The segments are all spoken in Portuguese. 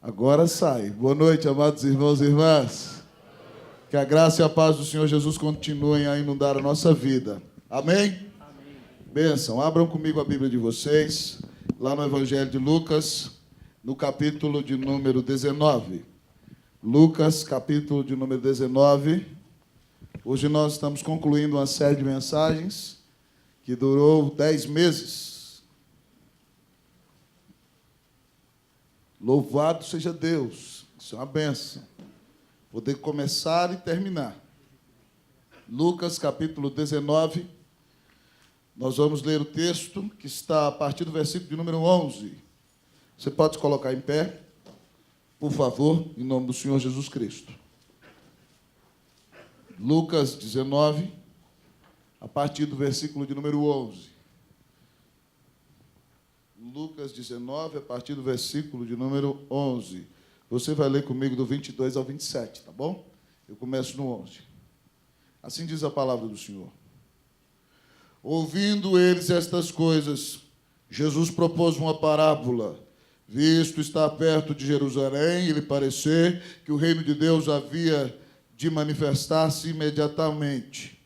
Agora sai. Boa noite, amados irmãos e irmãs. Que a graça e a paz do Senhor Jesus continuem a inundar a nossa vida. Amém? Amém. Bênção. Abram comigo a Bíblia de vocês, lá no Evangelho de Lucas, no capítulo de número 19. Lucas, capítulo de número 19. Hoje nós estamos concluindo uma série de mensagens que durou 10 meses. Louvado seja Deus. Isso é uma bênção. Poder começar e terminar. Lucas, capítulo 19. Nós vamos ler o texto que está a partir do versículo de número 11. Você pode se colocar em pé, por favor, em nome do Senhor Jesus Cristo. Lucas 19, a partir do versículo de número 11. Lucas 19, a partir do versículo de número 11. Você vai ler comigo do 22 ao 27, tá bom? Eu começo no 11. Assim diz a palavra do Senhor. Ouvindo eles estas coisas, Jesus propôs uma parábola. Visto estar perto de Jerusalém, e lhe parecer que o reino de Deus havia de manifestar-se imediatamente.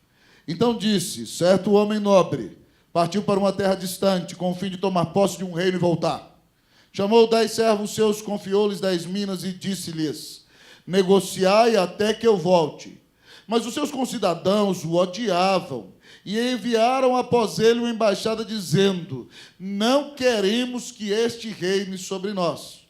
Então disse: certo homem nobre partiu para uma terra distante, com o fim de tomar posse de um reino e voltar. Chamou 10 servos seus, confiou-lhes 10 minas e disse-lhes: negociai até que eu volte. Mas os seus concidadãos o odiavam e enviaram após ele uma embaixada dizendo: não queremos que este reine sobre nós.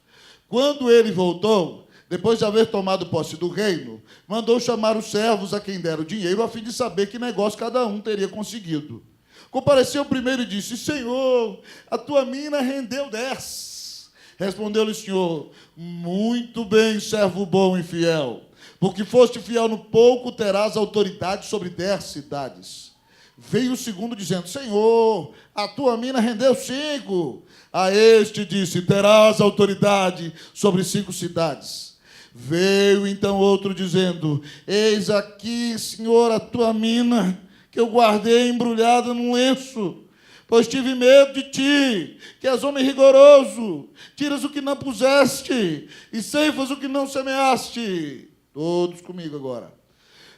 Quando ele voltou, depois de haver tomado posse do reino, mandou chamar os servos a quem deram dinheiro, a fim de saber que negócio cada um teria conseguido. Compareceu o primeiro e disse: Senhor, a tua mina rendeu 10. Respondeu-lhe o Senhor: muito bem, servo bom e fiel. Porque foste fiel no pouco, terás autoridade sobre 10 cidades. Veio o segundo dizendo: Senhor, a tua mina rendeu 5. A este disse: terás autoridade sobre 5 cidades. Veio então outro dizendo: eis aqui, Senhor, a tua mina, que eu guardei embrulhada num lenço, pois tive medo de ti, que és homem rigoroso, tiras o que não puseste, e ceifas o que não semeaste. Todos comigo agora.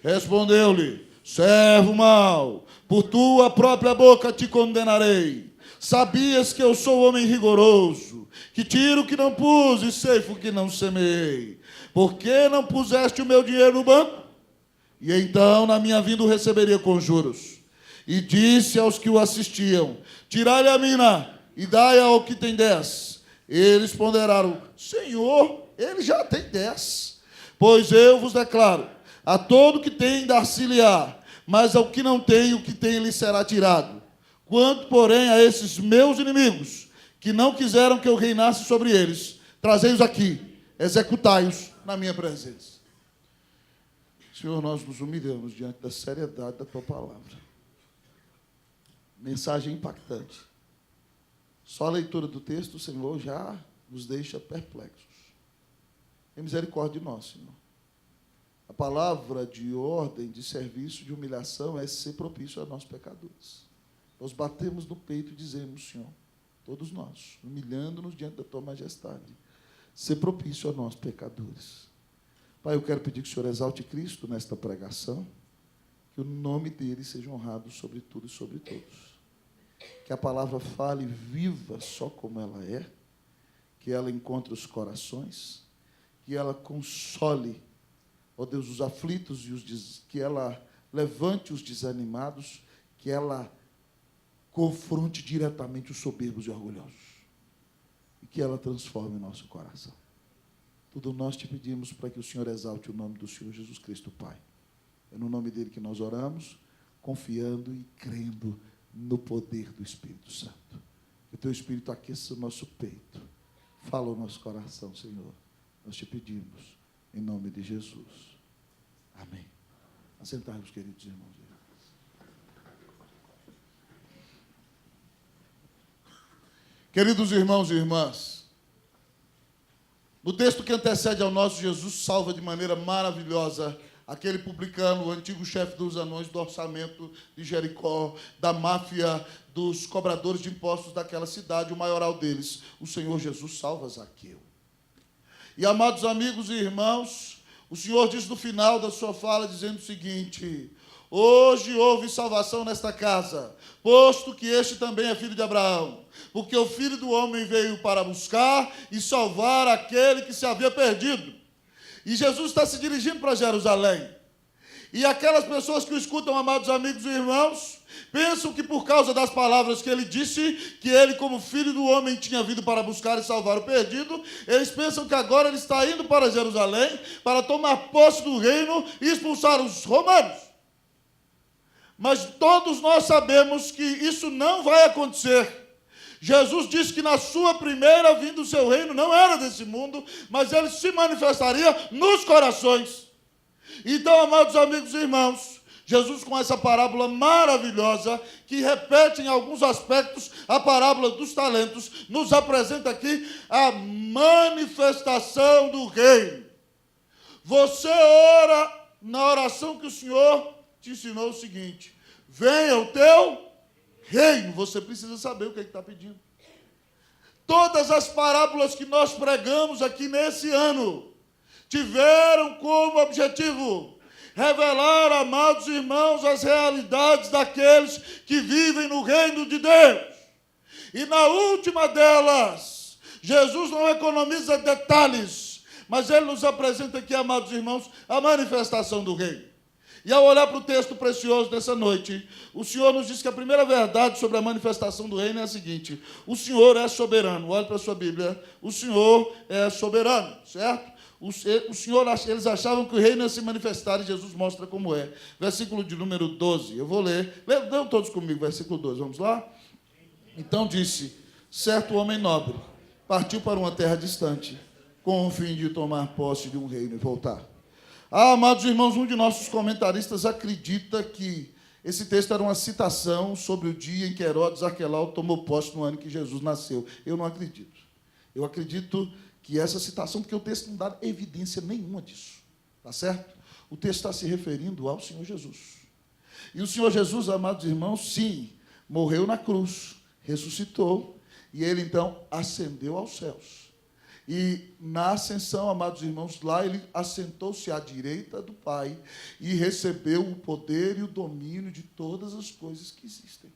Respondeu-lhe: servo mau, por tua própria boca te condenarei. Sabias que eu sou homem rigoroso, que tiro o que não pus e ceifo o que não semeei. Por que não puseste o meu dinheiro no banco? E então, na minha vinda, o receberia com juros. E disse aos que o assistiam: tirai-lhe a mina e dai-a ao que tem 10. Eles ponderaram: Senhor, ele já tem 10. Pois eu vos declaro: a todo que tem, dar-se-lhe-á, mas ao que não tem, o que tem lhe será tirado. Quanto, porém, a esses meus inimigos, que não quiseram que eu reinasse sobre eles, trazei-os aqui, executai-os na minha presença. Senhor, nós nos humilhamos diante da seriedade da tua palavra. Mensagem impactante. Só a leitura do texto, Senhor, já nos deixa perplexos. Tem misericórdia de nós, Senhor. A palavra de ordem, de serviço, de humilhação é ser propício a nós pecadores. Nós batemos no peito e dizemos: Senhor, todos nós, humilhando-nos diante da tua majestade, ser propício a nós pecadores. Pai, eu quero pedir que o Senhor exalte Cristo nesta pregação, que o nome dele seja honrado sobre tudo e sobre todos. Que a palavra fale viva só como ela é, que ela encontre os corações, que ela console, ó Deus, os aflitos e que ela levante os desanimados, que ela confronte diretamente os soberbos e orgulhosos, e que ela transforme o nosso coração. Tudo nós te pedimos para que o Senhor exalte o nome do Senhor Jesus Cristo, Pai. É no nome dele que nós oramos, confiando e crendo no poder do Espírito Santo. Que o teu Espírito aqueça o nosso peito. Fala o nosso coração, Senhor. Nós te pedimos, em nome de Jesus. Amém. Assentai-vos, queridos irmãos e irmãs. Queridos irmãos e irmãs, no texto que antecede ao nosso, Jesus salva de maneira maravilhosa aquele publicano, o antigo chefe dos anões do orçamento de Jericó, da máfia dos cobradores de impostos daquela cidade, o maioral deles. O Senhor Jesus salva Zaqueu. E, amados amigos e irmãos, o Senhor diz no final da sua fala, dizendo o seguinte: hoje houve salvação nesta casa, posto que este também é filho de Abraão, porque o Filho do Homem veio para buscar e salvar aquele que se havia perdido. E Jesus está se dirigindo para Jerusalém. E aquelas pessoas que o escutam, amados amigos e irmãos, pensam que por causa das palavras que ele disse, que ele como Filho do Homem tinha vindo para buscar e salvar o perdido, eles pensam que agora ele está indo para Jerusalém para tomar posse do reino e expulsar os romanos. Mas todos nós sabemos que isso não vai acontecer. Jesus disse que na sua primeira vinda o seu reino não era desse mundo, mas ele se manifestaria nos corações. Então, amados amigos e irmãos, Jesus, com essa parábola maravilhosa, que repete em alguns aspectos a parábola dos talentos, nos apresenta aqui a manifestação do reino. Você ora na oração que o Senhor te ensinou o seguinte: venha o teu reino. Você precisa saber o que está pedindo. Todas as parábolas que nós pregamos aqui nesse ano tiveram como objetivo revelar, amados irmãos, as realidades daqueles que vivem no reino de Deus. E na última delas, Jesus não economiza detalhes, mas ele nos apresenta aqui, amados irmãos, a manifestação do reino. E ao olhar para o texto precioso dessa noite, o Senhor nos diz que a primeira verdade sobre a manifestação do reino é a seguinte: o Senhor é soberano. Olhe para a sua Bíblia. O Senhor é soberano, certo? Eles achavam que o reino ia se manifestar e Jesus mostra como é. Versículo de número 12, eu vou ler. Leiam todos comigo, versículo 12, vamos lá? Então disse: certo homem nobre partiu para uma terra distante, com o fim de tomar posse de um reino e voltar. Amados irmãos, um de nossos comentaristas acredita que esse texto era uma citação sobre o dia em que Herodes Arquelau tomou posse no ano que Jesus nasceu. Eu não acredito. Eu acredito que essa citação, porque o texto não dá evidência nenhuma disso, tá certo? O texto está se referindo ao Senhor Jesus. E o Senhor Jesus, amados irmãos, sim, morreu na cruz, ressuscitou, e ele então ascendeu aos céus. E na ascensão, amados irmãos, lá ele assentou-se à direita do Pai e recebeu o poder e o domínio de todas as coisas que existem.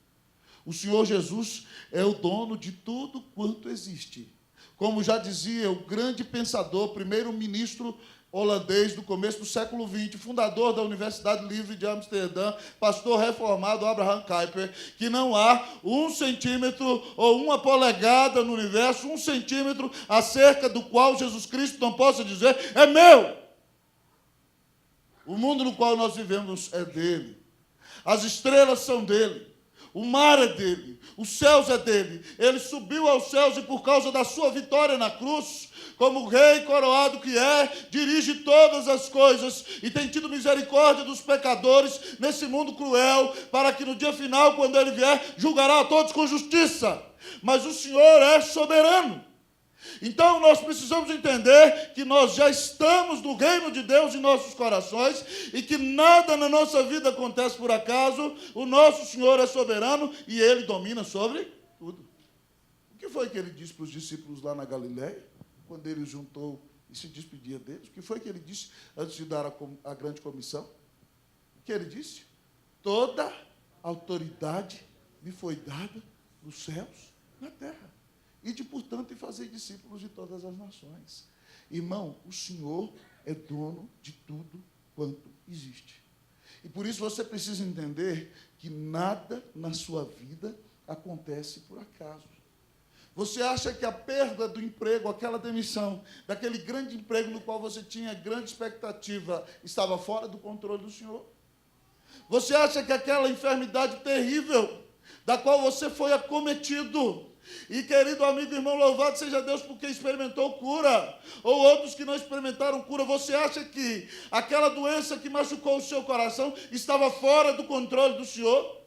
O Senhor Jesus é o dono de tudo quanto existe. Como já dizia o grande pensador, primeiro-ministro holandês do começo do século XX, fundador da Universidade Livre de Amsterdã, pastor reformado Abraham Kuyper, que não há 1 centímetro ou 1 polegada no universo, 1 centímetro acerca do qual Jesus Cristo não possa dizer: é meu. O mundo no qual nós vivemos é dele. As estrelas são dele. O mar é dele, os céus é dele. Ele subiu aos céus e, por causa da sua vitória na cruz, como rei coroado que é, dirige todas as coisas e tem tido misericórdia dos pecadores nesse mundo cruel, para que no dia final, quando ele vier, julgará a todos com justiça. Mas o Senhor é soberano. Então nós precisamos entender que nós já estamos no reino de Deus em nossos corações e que nada na nossa vida acontece por acaso. O nosso Senhor é soberano e Ele domina sobre tudo. O que foi que Ele disse para os discípulos lá na Galileia, quando Ele juntou e se despedia deles? O que foi que Ele disse antes de dar a grande comissão? O que Ele disse? Toda autoridade me foi dada nos céus e na terra. Ide, portanto, e fazer discípulos de todas as nações. Irmão, o Senhor é dono de tudo quanto existe. E por isso você precisa entender que nada na sua vida acontece por acaso. Você acha que a perda do emprego, aquela demissão, daquele grande emprego no qual você tinha grande expectativa, estava fora do controle do Senhor? Você acha que aquela enfermidade terrível, da qual você foi acometido, e, querido amigo e irmão, louvado seja Deus porque experimentou cura, ou outros que não experimentaram cura, você acha que aquela doença que machucou o seu coração estava fora do controle do Senhor?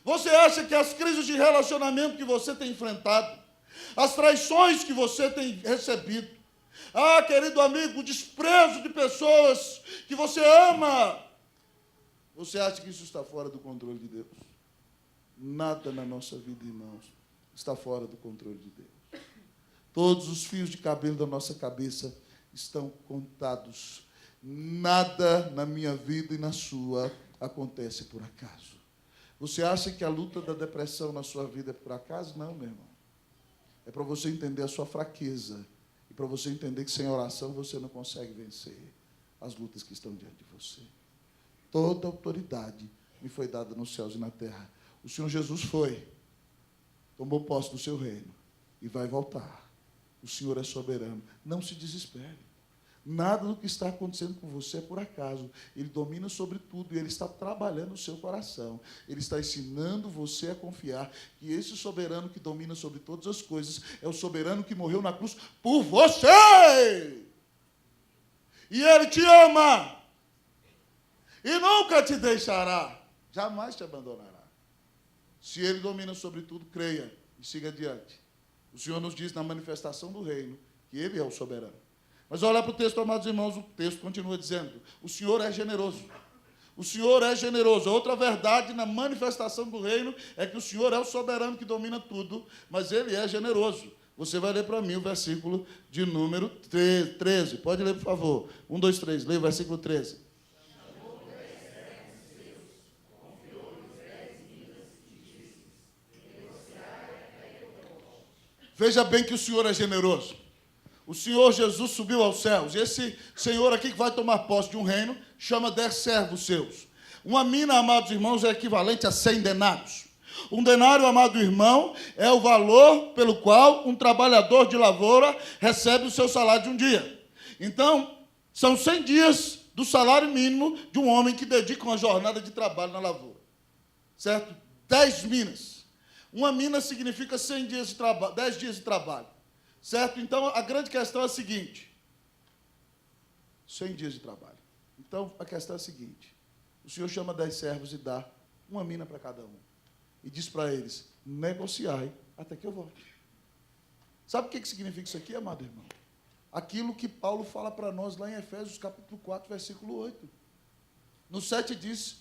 Você acha que as crises de relacionamento que você tem enfrentado, as traições que você tem recebido, querido amigo, o desprezo de pessoas que você ama, você acha que isso está fora do controle de Deus? Nada na nossa vida, irmãos, está fora do controle de Deus. Todos os fios de cabelo da nossa cabeça estão contados. Nada na minha vida e na sua acontece por acaso. Você acha que a luta da depressão na sua vida é por acaso? Não, meu irmão. É para você entender a sua fraqueza e para você entender que sem oração você não consegue vencer as lutas que estão diante de você. Toda autoridade me foi dada nos céus e na terra. O Senhor Jesus foi, tomou posse do seu reino e vai voltar. O Senhor é soberano. Não se desespere. Nada do que está acontecendo com você é por acaso. Ele domina sobre tudo e Ele está trabalhando o seu coração. Ele está ensinando você a confiar que esse soberano que domina sobre todas as coisas é o soberano que morreu na cruz por você. E Ele te ama. E nunca te deixará. Jamais te abandonará. Se Ele domina sobre tudo, creia e siga adiante. O Senhor nos diz na manifestação do reino que Ele é o soberano. Mas olha para o texto, amados irmãos, o texto continua dizendo, o Senhor é generoso. O Senhor é generoso. Outra verdade na manifestação do reino é que o Senhor é o soberano que domina tudo, mas Ele é generoso. Você vai ler para mim o versículo de número 13. Pode ler, por favor. 1, 2, 3. Leia o versículo 13. Veja bem que o Senhor é generoso. O Senhor Jesus subiu aos céus. E esse Senhor aqui que vai tomar posse de um reino, chama 10 servos seus. Uma mina, amados irmãos, é equivalente a 100 denários. Um denário, amado irmão, é o valor pelo qual um trabalhador de lavoura recebe o seu salário de um dia. Então, são 100 dias do salário mínimo de um homem que dedica uma jornada de trabalho na lavoura. Certo? 10 minas. Uma mina significa 100 dias de trabalho, 10 dias de trabalho. Certo? Então, a grande questão é a seguinte. 100 dias de trabalho. Então, a questão é a seguinte. O Senhor chama 10 servos e dá uma mina para cada um. E diz para eles, negociai até que eu volte. Sabe o que significa isso aqui, amado irmão? Aquilo que Paulo fala para nós lá em Efésios, capítulo 4, versículo 8. No 7 diz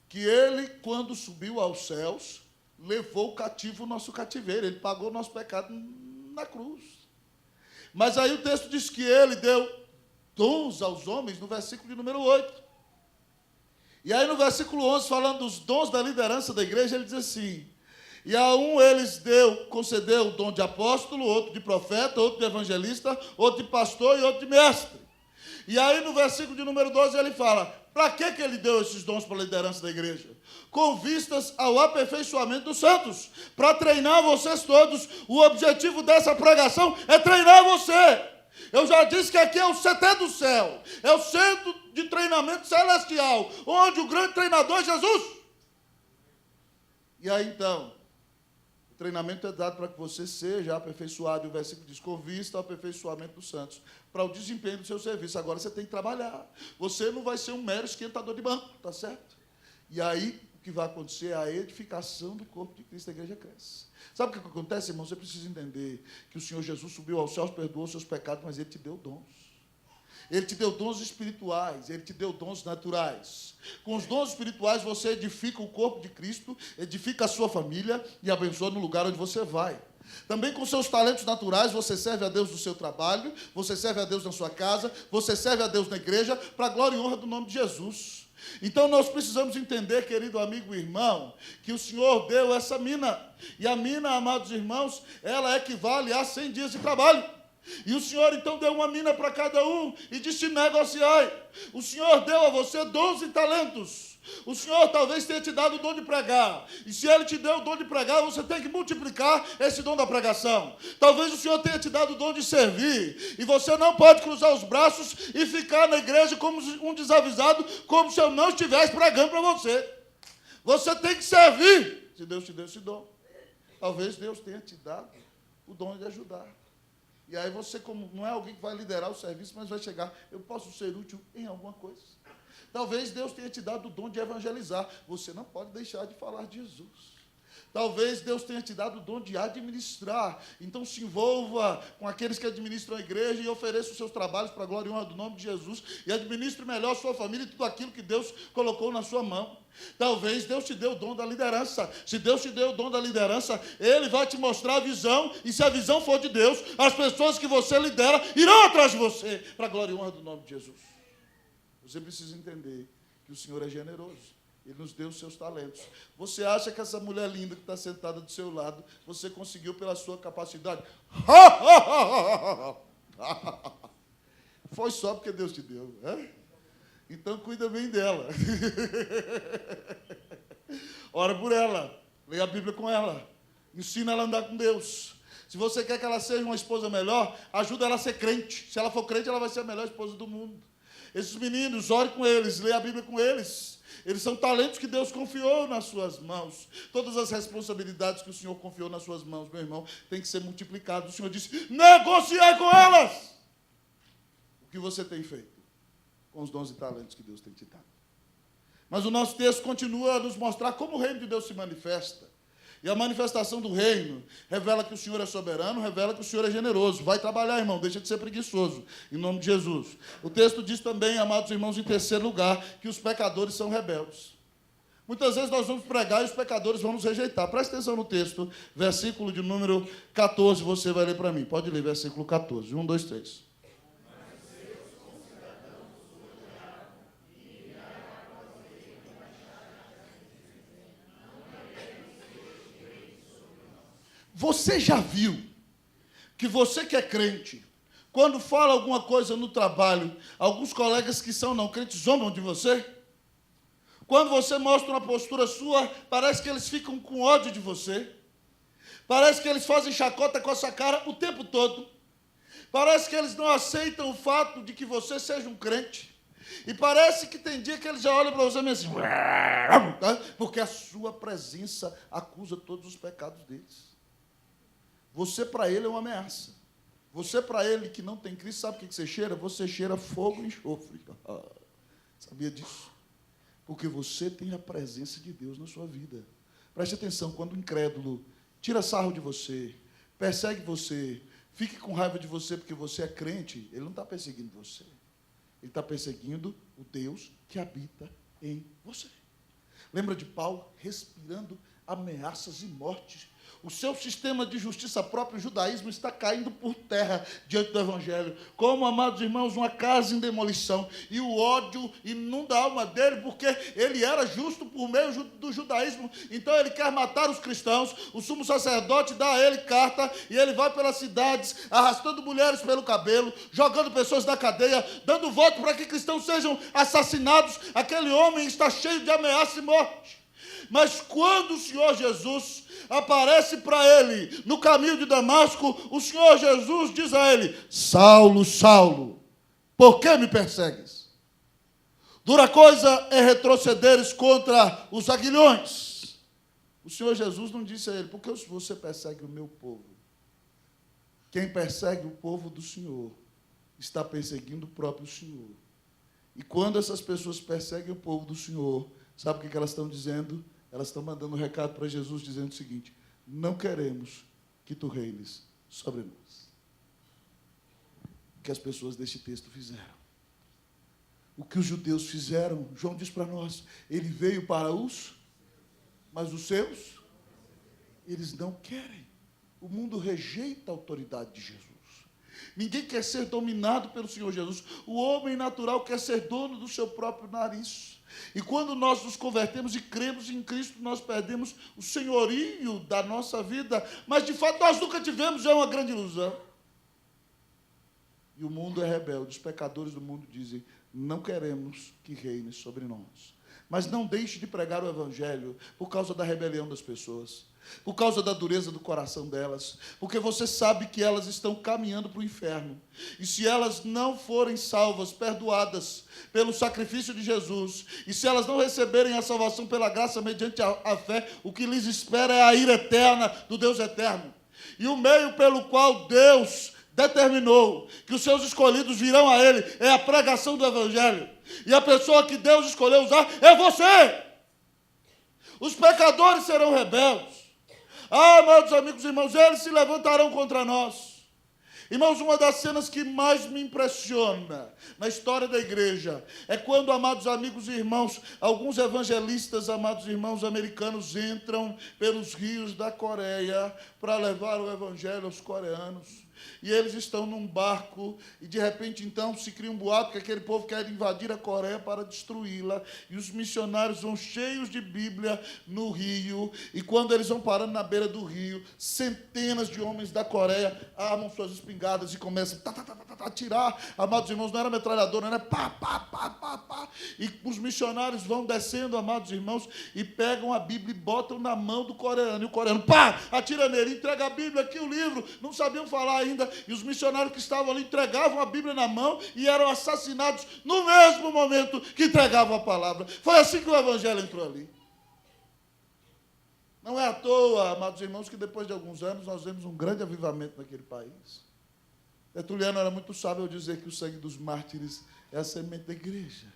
que ele, quando subiu aos céus, levou cativo o nosso cativeiro. Ele pagou o nosso pecado na cruz. Mas aí o texto diz que ele deu dons aos homens, no versículo de número 8. E aí no versículo 11, falando dos dons da liderança da igreja, ele diz assim, e a um eles concedeu o dom de apóstolo, outro de profeta, outro de evangelista, outro de pastor e outro de mestre. E aí no versículo de número 12 ele fala, para que ele deu esses dons para a liderança da igreja? Com vistas ao aperfeiçoamento dos santos, para treinar vocês todos. O objetivo dessa pregação é treinar você. Eu já disse que aqui é o CT do céu, é o centro de treinamento celestial, onde o grande treinador é Jesus. E aí então, o treinamento é dado para que você seja aperfeiçoado, e o versículo diz, com vista ao aperfeiçoamento dos santos, para o desempenho do seu serviço. Agora você tem que trabalhar, você não vai ser um mero esquentador de banco, tá certo? E aí, o que vai acontecer é a edificação do corpo de Cristo, a igreja cresce. Sabe o que acontece, irmão? Você precisa entender que o Senhor Jesus subiu aos céus, perdoou os seus pecados, mas Ele te deu dons. Ele te deu dons espirituais, Ele te deu dons naturais. Com os dons espirituais, você edifica o corpo de Cristo, edifica a sua família e abençoa no lugar onde você vai. Também com seus talentos naturais, você serve a Deus no seu trabalho, você serve a Deus na sua casa, você serve a Deus na igreja, para a glória e honra do nome de Jesus. Então nós precisamos entender, querido amigo e irmão, que o Senhor deu essa mina. E a mina, amados irmãos, ela equivale a 100 dias de trabalho. E o Senhor então deu uma mina para cada um e disse, negociai. O Senhor deu a você 12 talentos. O Senhor talvez tenha te dado o dom de pregar. E se Ele te deu o dom de pregar, você tem que multiplicar esse dom da pregação. Talvez o Senhor tenha te dado o dom de servir. E você não pode cruzar os braços e ficar na igreja como um desavisado, como se eu não estivesse pregando para você. Você tem que servir. Se Deus te deu esse dom. Talvez Deus tenha te dado o dom de ajudar. E aí você, como não é alguém que vai liderar o serviço, mas vai chegar, eu posso ser útil em alguma coisa. Talvez Deus tenha te dado o dom de evangelizar. Você não pode deixar de falar de Jesus. Talvez Deus tenha te dado o dom de administrar. Então se envolva com aqueles que administram a igreja e ofereça os seus trabalhos para a glória e honra do nome de Jesus e administre melhor a sua família e tudo aquilo que Deus colocou na sua mão. Talvez Deus te dê o dom da liderança. Se Deus te deu o dom da liderança, Ele vai te mostrar a visão, e se a visão for de Deus, as pessoas que você lidera irão atrás de você, para a glória e honra do nome de Jesus. Você precisa entender que o Senhor é generoso. Ele nos deu os seus talentos. Você acha que essa mulher linda que está sentada do seu lado, você conseguiu pela sua capacidade? Foi só porque Deus te deu, né? Então cuida bem dela. Ora por ela. Leia a Bíblia com ela. Ensina ela a andar com Deus. Se você quer que ela seja uma esposa melhor, ajuda ela a ser crente. Se ela for crente, ela vai ser a melhor esposa do mundo. Esses meninos, ore com eles, leia a Bíblia com eles. Eles são talentos que Deus confiou nas suas mãos. Todas as responsabilidades que o Senhor confiou nas suas mãos, meu irmão, tem que ser multiplicado. O Senhor disse, negociai com elas. O que você tem feito com os dons e talentos que Deus tem te dado? Mas o nosso texto continua a nos mostrar como o reino de Deus se manifesta. E a manifestação do reino revela que o Senhor é soberano, revela que o Senhor é generoso. Vai trabalhar, irmão, deixa de ser preguiçoso, em nome de Jesus. O texto diz também, amados irmãos, em terceiro lugar, que os pecadores são rebeldes. Muitas vezes nós vamos pregar e os pecadores vão nos rejeitar. Presta atenção no texto, versículo de número 14, você vai ler para mim. Pode ler, versículo 14. 1, 2, 3. Você já viu que você que é crente, quando fala alguma coisa no trabalho, alguns colegas que são não crentes zombam de você? Quando você mostra uma postura sua, parece que eles ficam com ódio de você. Parece que eles fazem chacota com a sua cara o tempo todo. Parece que eles não aceitam o fato de que você seja um crente. E parece que tem dia que eles já olham para você mesmo assim, porque a sua presença acusa todos os pecados deles. Você, para ele, é uma ameaça. Você, para ele, que não tem Cristo, sabe o que você cheira? Você cheira fogo e enxofre. Sabia disso? Porque você tem a presença de Deus na sua vida. Preste atenção, quando o incrédulo tira sarro de você, persegue você, fique com raiva de você porque você é crente, ele não está perseguindo você. Ele está perseguindo o Deus que habita em você. Lembra de Paulo respirando ameaças e mortes? O seu sistema de justiça próprio, o judaísmo, está caindo por terra diante do Evangelho. Como, amados irmãos, uma casa em demolição. E o ódio inunda a alma dele, porque ele era justo por meio do judaísmo. Então ele quer matar os cristãos. O sumo sacerdote dá a ele carta, e ele vai pelas cidades, arrastando mulheres pelo cabelo, jogando pessoas na cadeia, dando voto para que cristãos sejam assassinados. Aquele homem está cheio de ameaça e morte. Mas quando o Senhor Jesus aparece para ele no caminho de Damasco, o Senhor Jesus diz a ele, Saulo, Saulo, por que me persegues? Dura coisa é retrocederes contra os aguilhões. O Senhor Jesus não disse a ele, por que você persegue o meu povo? Quem persegue o povo do Senhor está perseguindo o próprio Senhor. E quando essas pessoas perseguem o povo do Senhor, sabe o que elas estão dizendo? Elas estão mandando um recado para Jesus, dizendo o seguinte, não queremos que tu reines sobre nós. O que as pessoas deste texto fizeram. O que os judeus fizeram, João diz para nós, ele veio para mas os seus, eles não querem. O mundo rejeita a autoridade de Jesus. Ninguém quer ser dominado pelo Senhor Jesus. O homem natural quer ser dono do seu próprio nariz. E quando nós nos convertemos e cremos em Cristo, nós perdemos o senhorio da nossa vida. Mas, de fato, nós nunca tivemos, é uma grande ilusão. E o mundo é rebelde. Os pecadores do mundo dizem, não queremos que reine sobre nós. Mas não deixe de pregar o Evangelho por causa da rebelião das pessoas. Por causa da dureza do coração delas, porque você sabe que elas estão caminhando para o inferno, e se elas não forem salvas, perdoadas pelo sacrifício de Jesus, e se elas não receberem a salvação pela graça mediante a fé, o que lhes espera é a ira eterna do Deus eterno, e o meio pelo qual Deus determinou que os seus escolhidos virão a Ele é a pregação do Evangelho, e a pessoa que Deus escolheu usar é você. Os pecadores serão rebeldes. Ah, amados amigos e irmãos, eles se levantarão contra nós. Irmãos, uma das cenas que mais me impressiona na história da igreja é quando, amados amigos e irmãos, alguns evangelistas, amados irmãos americanos, entram pelos rios da Coreia para levar o evangelho aos coreanos. E eles estão num barco e, de repente, então, se cria um boato que aquele povo quer invadir a Coreia para destruí-la. E os missionários vão cheios de Bíblia no rio. E quando eles vão parando na beira do rio, centenas de homens da Coreia armam suas espingardas e começam a atirar. Amados irmãos, não era metralhadora, não era pá, pá, pá, pá, pá. E os missionários vão descendo, amados irmãos, e pegam a Bíblia e botam na mão do coreano. E o coreano, pá, atira nele, entrega a Bíblia, aqui o livro. Não sabiam falar ainda. E os missionários que estavam ali entregavam a Bíblia na mão e eram assassinados no mesmo momento que entregavam a palavra. Foi assim que o evangelho entrou ali. Não é à toa, amados irmãos, que depois de alguns anos nós vemos um grande avivamento naquele país. Tertuliano era muito sábio ao dizer que o sangue dos mártires é a semente da igreja.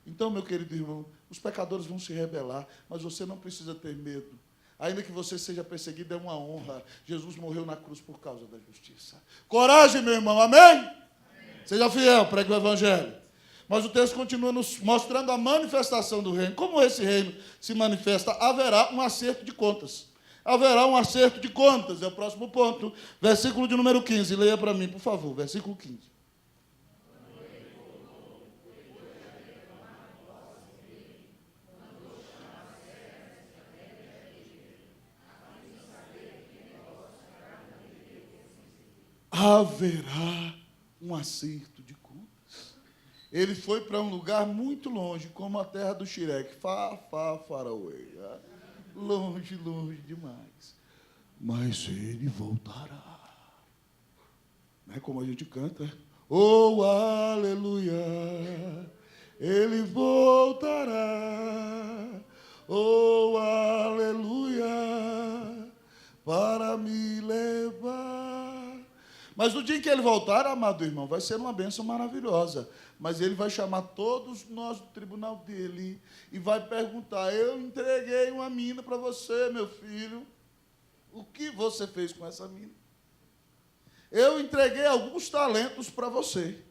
Então, meu querido irmão, os pecadores vão se rebelar, mas você não precisa ter medo. Ainda que você seja perseguido, é uma honra. Jesus morreu na cruz por causa da justiça. Coragem, meu irmão, amém? Amém. Seja fiel, pregue o evangelho. Mas o texto continua nos mostrando a manifestação do reino. Como esse reino se manifesta? Haverá um acerto de contas. Haverá um acerto de contas. É o próximo ponto. Versículo de número 15. Leia para mim, por favor. Versículo 15. Haverá um acerto de contas. Ele foi para um lugar muito longe, como a terra do Xirek, far away. Longe, longe demais. Mas ele voltará. Não é como a gente canta? Oh, aleluia, ele voltará. Oh, aleluia, para me levar. Mas no dia em que ele voltar, amado irmão, vai ser uma bênção maravilhosa. Mas ele vai chamar todos nós do tribunal dele e vai perguntar: eu entreguei uma mina para você, meu filho. O que você fez com essa mina? Eu entreguei alguns talentos para você.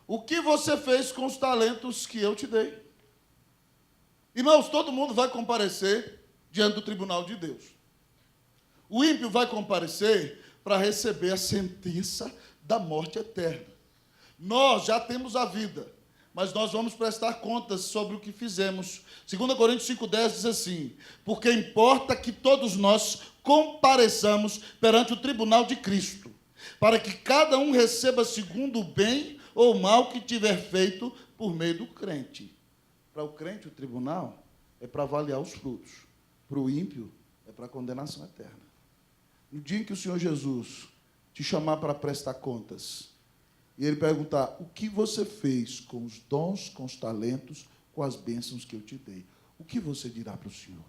O que você fez com os talentos que eu te dei? Irmãos, todo mundo vai comparecer diante do tribunal de Deus. O ímpio vai comparecer para receber a sentença da morte eterna. Nós já temos a vida, mas nós vamos prestar contas sobre o que fizemos. 2 Coríntios 5,10 diz assim: porque importa que todos nós compareçamos perante o tribunal de Cristo, para que cada um receba segundo o bem ou o mal que tiver feito por meio do crente. Para o crente, o tribunal é para avaliar os frutos. Para o ímpio, é para a condenação eterna. No dia em que o Senhor Jesus te chamar para prestar contas, e Ele perguntar: o que você fez com os dons, com os talentos, com as bênçãos que eu te dei? O que você dirá para o Senhor?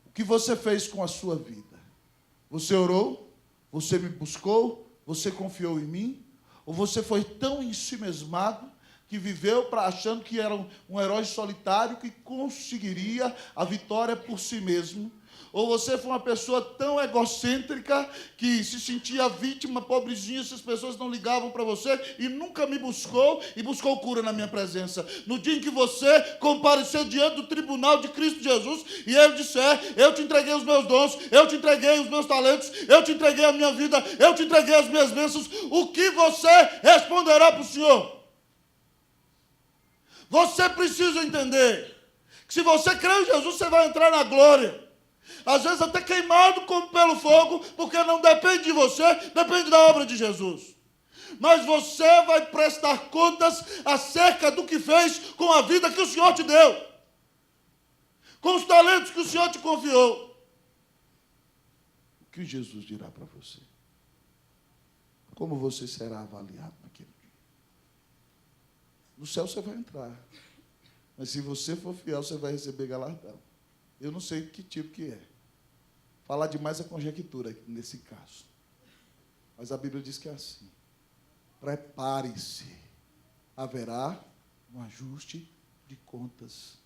O que você fez com a sua vida? Você orou? Você me buscou? Você confiou em mim? Ou você foi tão ensimesmado que viveu achando que era um herói solitário que conseguiria a vitória por si mesmo? Ou você foi uma pessoa tão egocêntrica que se sentia vítima, pobrezinha, se as pessoas não ligavam para você e nunca me buscou e buscou cura na minha presença? No dia em que você comparecer diante do tribunal de Cristo Jesus e Ele disser: eu te entreguei os meus dons, eu te entreguei os meus talentos, eu te entreguei a minha vida, eu te entreguei as minhas bênçãos, o que você responderá para o Senhor? Você precisa entender que se você crê em Jesus, você vai entrar na glória. Às vezes até queimado como pelo fogo, porque não depende de você, depende da obra de Jesus. Mas você vai prestar contas acerca do que fez com a vida que o Senhor te deu, com os talentos que o Senhor te confiou. O que Jesus dirá para você? Como você será avaliado naquele dia? No céu você vai entrar, mas se você for fiel, você vai receber galardão. Eu não sei que tipo que é. Falar demais é conjectura nesse caso. Mas a Bíblia diz que é assim. Prepare-se. Haverá um ajuste de contas.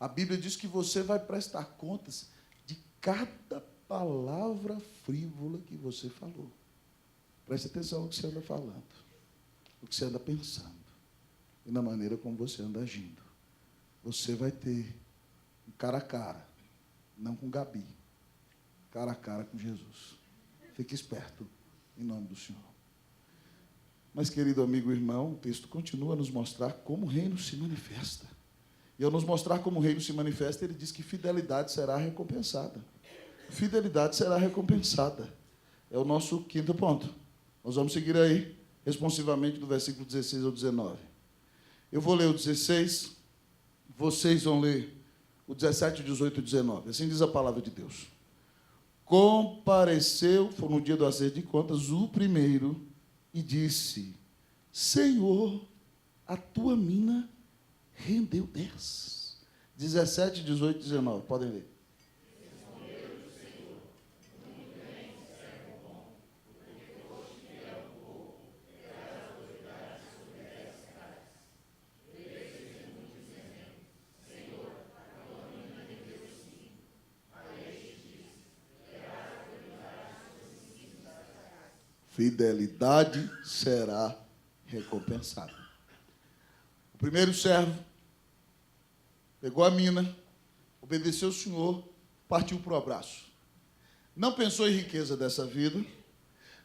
A Bíblia diz que você vai prestar contas de cada palavra frívola que você falou. Preste atenção no que você anda falando, no que você anda pensando e na maneira como você anda agindo. Você vai ter um cara a cara, não com Gabi, cara a cara com Jesus. Fique esperto, em nome do Senhor. Mas, querido amigo e irmão, o texto continua a nos mostrar como o reino se manifesta. E ao nos mostrar como o reino se manifesta, ele diz que fidelidade será recompensada. Fidelidade será recompensada. É o nosso quinto ponto. Nós vamos seguir aí, responsivamente, do versículo 16 ao 19. Eu vou ler o 16, vocês vão ler o 17, 18 e 19. Assim diz a palavra de Deus. Compareceu, foi no dia do acerto de contas, o primeiro, e disse: Senhor, a tua mina rendeu 10. 17, 18 e 19. Podem ler. Fidelidade será recompensada. O primeiro servo pegou a mina, obedeceu ao Senhor, partiu para o abraço. Não pensou em riqueza dessa vida,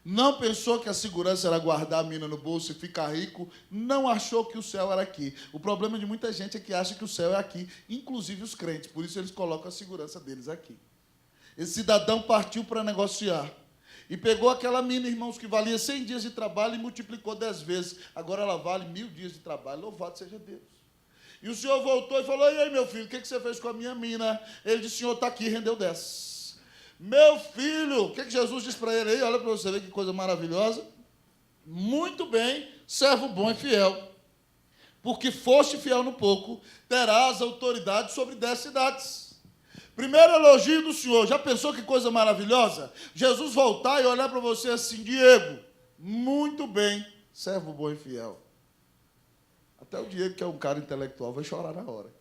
não pensou que a segurança era guardar a mina no bolso e ficar rico, não achou que o céu era aqui. O problema de muita gente é que acha que o céu é aqui, inclusive os crentes, por isso eles colocam a segurança deles aqui. Esse cidadão partiu para negociar. E pegou aquela mina, irmãos, que valia 100 dias de trabalho e multiplicou 10 vezes. Agora ela vale 1000 dias de trabalho. Louvado seja Deus. E o senhor voltou e falou: e aí, meu filho, o que você fez com a minha mina? Ele disse: senhor, está aqui, rendeu 10. Meu filho, o que Jesus disse para ele aí? Olha para você ver que coisa maravilhosa. Muito bem, servo bom e fiel. Porque foste fiel no pouco, terás autoridade sobre 10 cidades. Primeiro elogio do Senhor. Já pensou que coisa maravilhosa? Jesus voltar e olhar para você assim: Diego, muito bem, servo bom e fiel. Até o Diego, que é um cara intelectual, vai chorar na hora.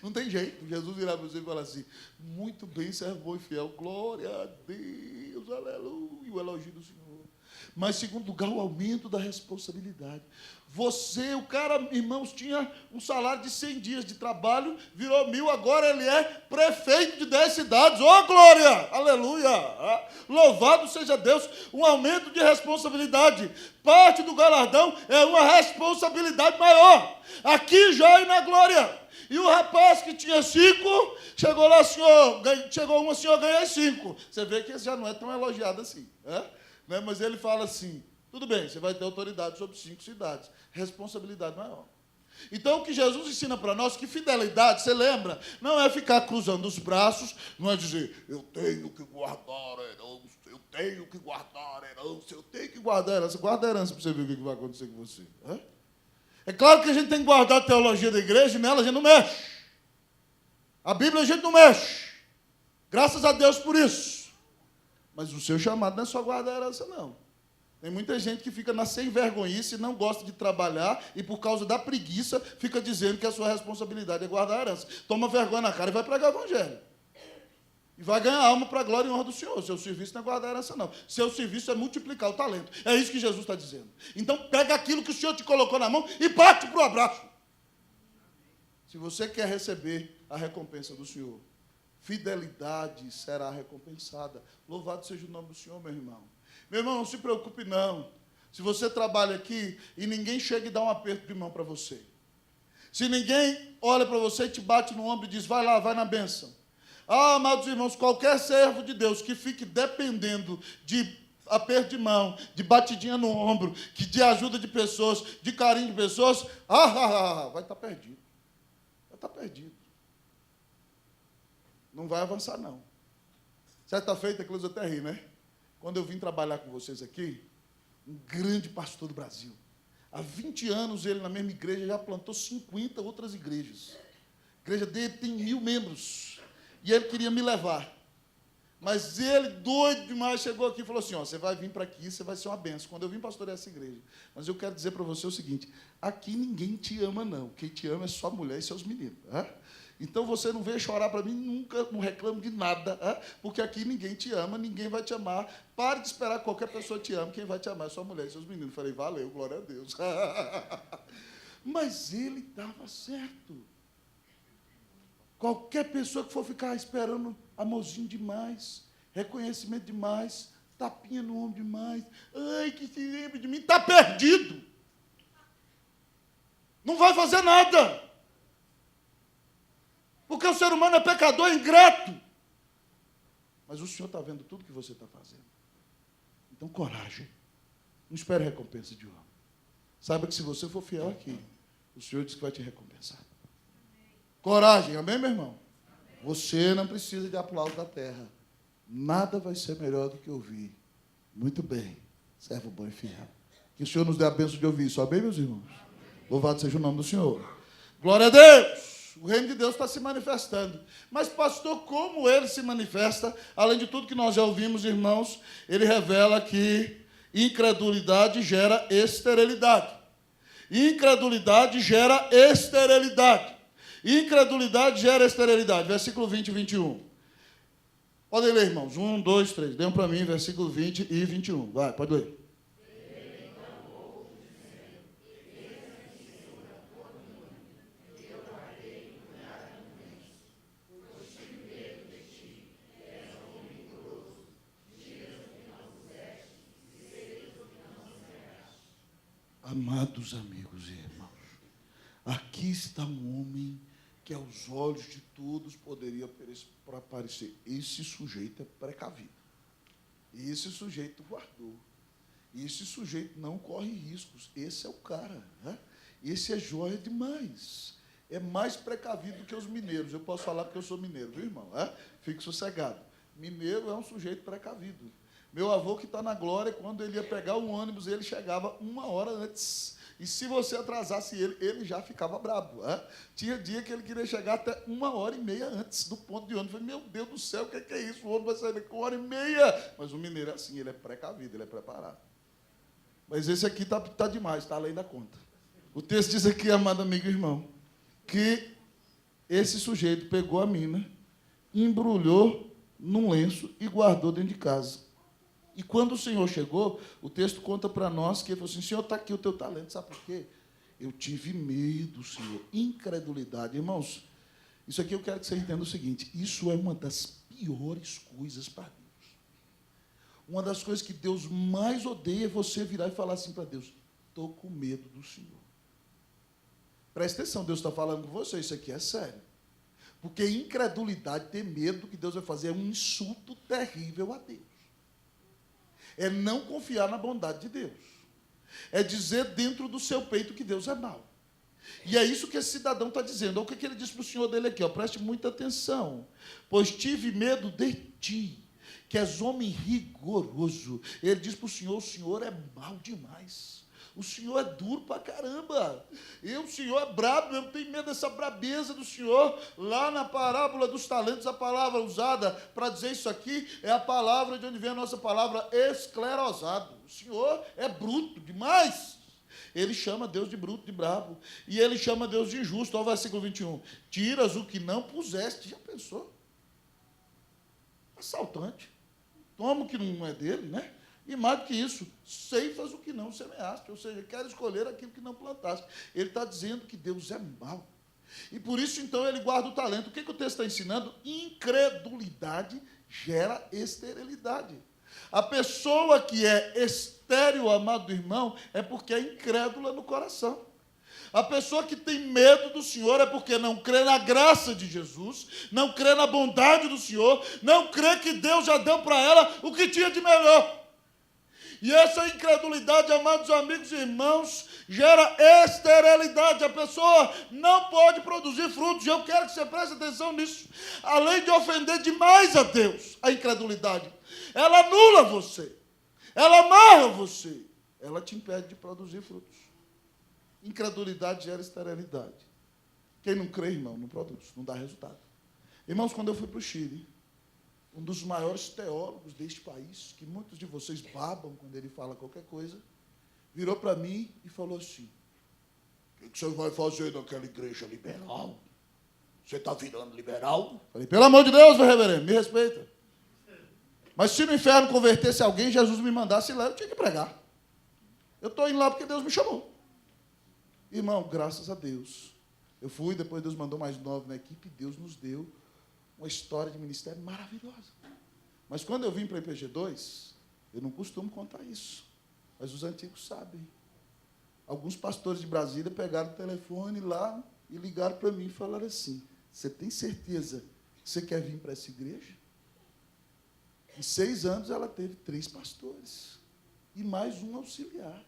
Não tem jeito. Jesus irá para você e falar assim: muito bem, servo bom e fiel. Glória a Deus, aleluia. O elogio do Senhor. Mas, segundo lugar, o aumento da responsabilidade. Você, o cara, irmãos, tinha um salário de 100 dias de trabalho, virou 1000, agora ele é prefeito de 10 cidades. Oh, glória! Aleluia! Louvado seja Deus! Um aumento de responsabilidade. Parte do galardão é uma responsabilidade maior. Aqui já e na glória. E o rapaz que tinha 5, chegou lá, senhor, chegou uma, senhor, ganhei 5. Você vê que esse já não é tão elogiado assim, né? Mas ele fala assim: tudo bem, você vai ter autoridade sobre 5 cidades. Responsabilidade maior. Então, o que Jesus ensina para nós, que fidelidade, você lembra, não é ficar cruzando os braços, não é dizer: eu tenho que guardar a herança, eu tenho que guardar a herança, eu tenho que guardar a herança. Guarda a herança para você ver o que vai acontecer com você. É claro que a gente tem que guardar a teologia da igreja, e nela a gente não mexe. A Bíblia a gente não mexe. Graças a Deus por isso. Mas o seu chamado não é só guardar a herança, não. Tem muita gente que fica na sem vergonhice, não gosta de trabalhar e, por causa da preguiça, fica dizendo que a sua responsabilidade é guardar a herança. Toma vergonha na cara e vai pregar o evangelho. E vai ganhar alma para a glória e honra do Senhor. Seu serviço não é guardar a herança, não. Seu serviço é multiplicar o talento. É isso que Jesus está dizendo. Então, pega aquilo que o Senhor te colocou na mão e parte para o abraço. Se você quer receber a recompensa do Senhor, fidelidade será recompensada. Louvado seja o nome do Senhor, meu irmão. Meu irmão, não se preocupe, não. Se você trabalha aqui e ninguém chega e dá um aperto de mão para você. Se ninguém olha para você e te bate no ombro e diz: vai lá, vai na bênção. Ah, amados irmãos, qualquer servo de Deus que fique dependendo de aperto de mão, de batidinha no ombro, de ajuda de pessoas, de carinho de pessoas, vai estar perdido. Vai estar perdido. Não vai avançar, não. Certa feita, a Cleusa até ri, né? Quando eu vim trabalhar com vocês aqui, um grande pastor do Brasil, há 20 anos ele na mesma igreja já plantou 50 outras igrejas. A igreja dele tem 1000 membros. E ele queria me levar. Mas ele, doido demais, chegou aqui e falou assim, ó, você vai vir para aqui, você vai ser uma benção. Quando eu vim pastorear essa igreja. Mas eu quero dizer para você o seguinte, aqui ninguém te ama, não. Quem te ama é sua mulher e seus meninos. Então você não veio chorar para mim nunca, não reclamo de nada, porque aqui ninguém te ama, ninguém vai te amar. Pare de esperar que qualquer pessoa te ame, quem vai te amar é sua mulher e seus meninos. Eu falei, valeu, glória a Deus. Mas ele estava certo. Qualquer pessoa que for ficar esperando amorzinho demais, reconhecimento demais, tapinha no ombro demais, ai, que se lembre de mim, está perdido. Não vai fazer nada. Porque o ser humano é pecador, é ingrato. Mas o Senhor está vendo tudo que você está fazendo. Então, coragem. Não espere recompensa de homem. Saiba que se você for fiel aqui, o Senhor diz que vai te recompensar. Coragem, amém, meu irmão? Você não precisa de aplauso da terra. Nada vai ser melhor do que ouvir. Muito bem, servo bom e fiel. Que o Senhor nos dê a bênção de ouvir isso, amém, meus irmãos? Louvado seja o nome do Senhor. Glória a Deus! O reino de Deus está se manifestando. Mas, pastor, como ele se manifesta? Além de tudo que nós já ouvimos, irmãos, ele revela que incredulidade gera esterilidade. Incredulidade gera esterilidade. Incredulidade gera esterilidade. Versículo 20 e 21. Podem ler, irmãos. 1, 2, 3. Dêem para mim, versículo 20 e 21. Vai, pode ler. Amados amigos e irmãos, aqui está um homem que aos olhos de todos poderia parecer, esse sujeito é precavido, esse sujeito guardou, esse sujeito não corre riscos, esse é o cara, esse é joia demais, é mais precavido do que os mineiros. Eu posso falar porque eu sou mineiro, viu, irmão? Fique sossegado. Mineiro é um sujeito precavido. Meu avô, que está na glória, quando ele ia pegar um ônibus, ele chegava 1 hora antes. E se você atrasasse ele, ele já ficava bravo. Tinha dia que ele queria chegar até 1h30 antes do ponto de ônibus. Eu falei, meu Deus do céu, o que é isso? O ônibus vai sair com 1h30. Mas o mineiro é assim, ele é precavido, ele é preparado. Mas esse aqui está demais, está além da conta. O texto diz aqui, amado amigo e irmão, que esse sujeito pegou a mina, embrulhou num lenço e guardou dentro de casa. E quando o Senhor chegou, o texto conta para nós que ele falou assim, Senhor, está aqui o teu talento, sabe por quê? Eu tive medo, Senhor, incredulidade. Irmãos, isso aqui eu quero que você entenda o seguinte, isso é uma das piores coisas para Deus. Uma das coisas que Deus mais odeia é você virar e falar assim para Deus, estou com medo do Senhor. Presta atenção, Deus está falando com você, isso aqui é sério. Porque incredulidade, ter medo do que Deus vai fazer, é um insulto terrível a Deus. É não confiar na bondade de Deus. É dizer dentro do seu peito que Deus é mau. E é isso que esse cidadão está dizendo. Olha o que ele diz para o senhor dele aqui. Preste muita atenção. Pois tive medo de ti, que és homem rigoroso. Ele diz para o senhor é mau demais. O Senhor é duro pra caramba. O Senhor é brabo, eu tenho medo dessa brabeza do Senhor. Lá na parábola dos talentos, a palavra usada para dizer isso aqui é a palavra de onde vem a nossa palavra esclerosado. O Senhor é bruto demais. Ele chama Deus de bruto, de brabo. E ele chama Deus de injusto. Olha o versículo 21. Tiras o que não puseste. Já pensou? Assaltante. Toma o que não é dele, né? E mais do que isso, ceifas o que não semeaste, ou seja, quer escolher aquilo que não plantaste. Ele está dizendo que Deus é mau. E por isso, então, ele guarda o talento. O que o texto está ensinando? Incredulidade gera esterilidade. A pessoa que é estéril, amado irmão, é porque é incrédula no coração. A pessoa que tem medo do Senhor é porque não crê na graça de Jesus, não crê na bondade do Senhor, não crê que Deus já deu para ela o que tinha de melhor. E essa incredulidade, amados amigos e irmãos, gera esterilidade. A pessoa não pode produzir frutos. E eu quero que você preste atenção nisso. Além de ofender demais a Deus, a incredulidade, ela anula você. Ela amarra você. Ela te impede de produzir frutos. Incredulidade gera esterilidade. Quem não crê, irmão, não produz, não dá resultado. Irmãos, quando eu fui para o Chile, um dos maiores teólogos deste país, que muitos de vocês babam quando ele fala qualquer coisa, virou para mim e falou assim: o que você vai fazer naquela igreja liberal? Você está virando liberal? Falei, pelo amor de Deus, meu reverendo, me respeita. Mas se no inferno convertesse alguém, Jesus me mandasse lá, eu tinha que pregar. Eu estou indo lá porque Deus me chamou. Irmão, graças a Deus. Eu fui, depois Deus mandou mais 9 na equipe, e Deus nos deu uma história de ministério maravilhosa. Mas quando eu vim para a IPG2, eu não costumo contar isso, mas os antigos sabem. Alguns pastores de Brasília pegaram o telefone lá e ligaram para mim e falaram assim: você tem certeza que você quer vir para essa igreja? Em 6 anos ela teve 3 pastores e mais um auxiliar.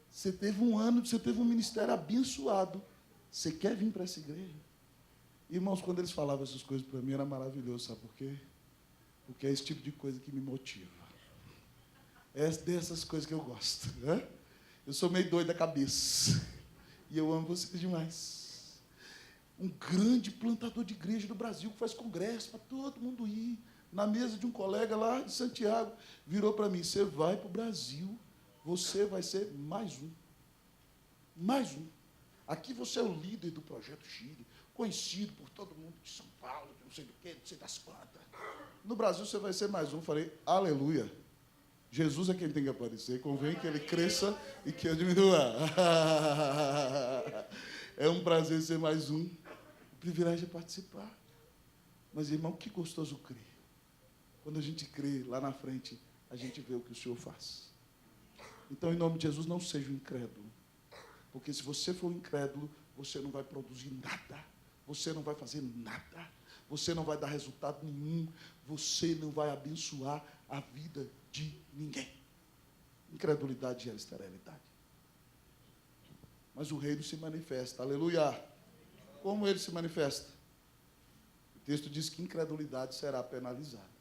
Você teve um ministério abençoado. Você quer vir para essa igreja? Irmãos, quando eles falavam essas coisas para mim, era maravilhoso, sabe por quê? Porque é esse tipo de coisa que me motiva. É dessas coisas que eu gosto, né? Eu sou meio doido da cabeça. E eu amo vocês demais. Um grande plantador de igreja do Brasil, que faz congresso para todo mundo ir. Na mesa de um colega lá de Santiago, virou para mim: você vai para o Brasil, você vai ser mais um. Mais um. Aqui você é o líder do Projeto Chile, conhecido por todo mundo de São Paulo, de não sei do quê, não sei das quantas. No Brasil você vai ser mais um. Falei, aleluia. Jesus é quem tem que aparecer, convém que ele cresça e que eu diminua. É um prazer ser mais um. O privilégio é participar. Mas, irmão, que gostoso crer. Quando a gente crê, lá na frente, a gente vê o que o Senhor faz. Então, em nome de Jesus, não seja um incrédulo. Porque se você for um incrédulo, você não vai produzir nada. Você não vai fazer nada. Você não vai dar resultado nenhum. Você não vai abençoar a vida de ninguém. Incredulidade gera esterilidade. Mas o reino se manifesta. Aleluia. Como ele se manifesta? O texto diz que incredulidade será penalizada.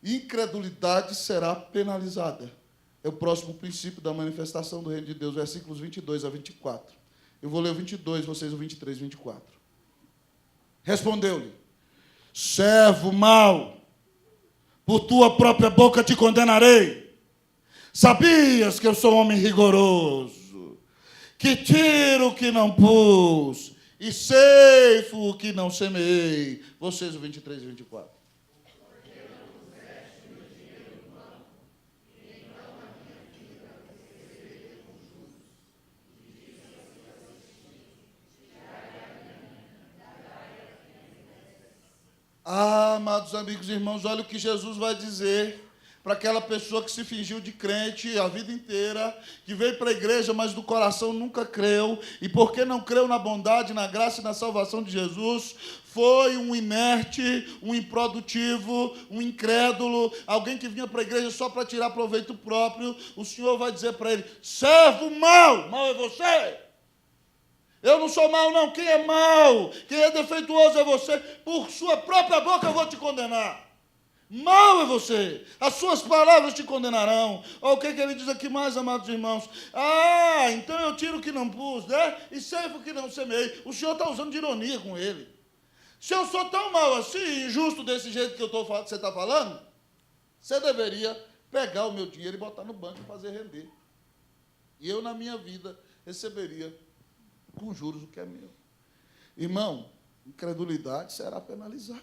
Incredulidade será penalizada. É o próximo princípio da manifestação do reino de Deus, versículos 22 a 24. Eu vou ler o 22, vocês o 23 e 24. Respondeu-lhe: servo mau, por tua própria boca te condenarei. Sabias que eu sou homem rigoroso, que tiro o que não pus, e ceifo o que não semeei. Vocês o 23 e 24. Ah, amados amigos e irmãos, olha o que Jesus vai dizer para aquela pessoa que se fingiu de crente a vida inteira, que veio para a igreja, mas do coração nunca creu, e porque não creu na bondade, na graça e na salvação de Jesus, foi um inerte, um improdutivo, um incrédulo, alguém que vinha para a igreja só para tirar proveito próprio. O Senhor vai dizer para ele: servo mau, mau é você. Eu não sou mau, não. Quem é mau, quem é defeituoso é você. Por sua própria boca eu vou te condenar. Mau é você. As suas palavras te condenarão. Olha o que ele diz aqui mais, amados irmãos. Ah, então eu tiro o que não pus, né? E ceifo o que não semei. O Senhor está usando de ironia com ele. Se eu sou tão mau assim, injusto desse jeito que você está falando, você deveria pegar o meu dinheiro e botar no banco e fazer render. E eu, na minha vida, receberia com juros o que é meu. Irmão, incredulidade será penalizada.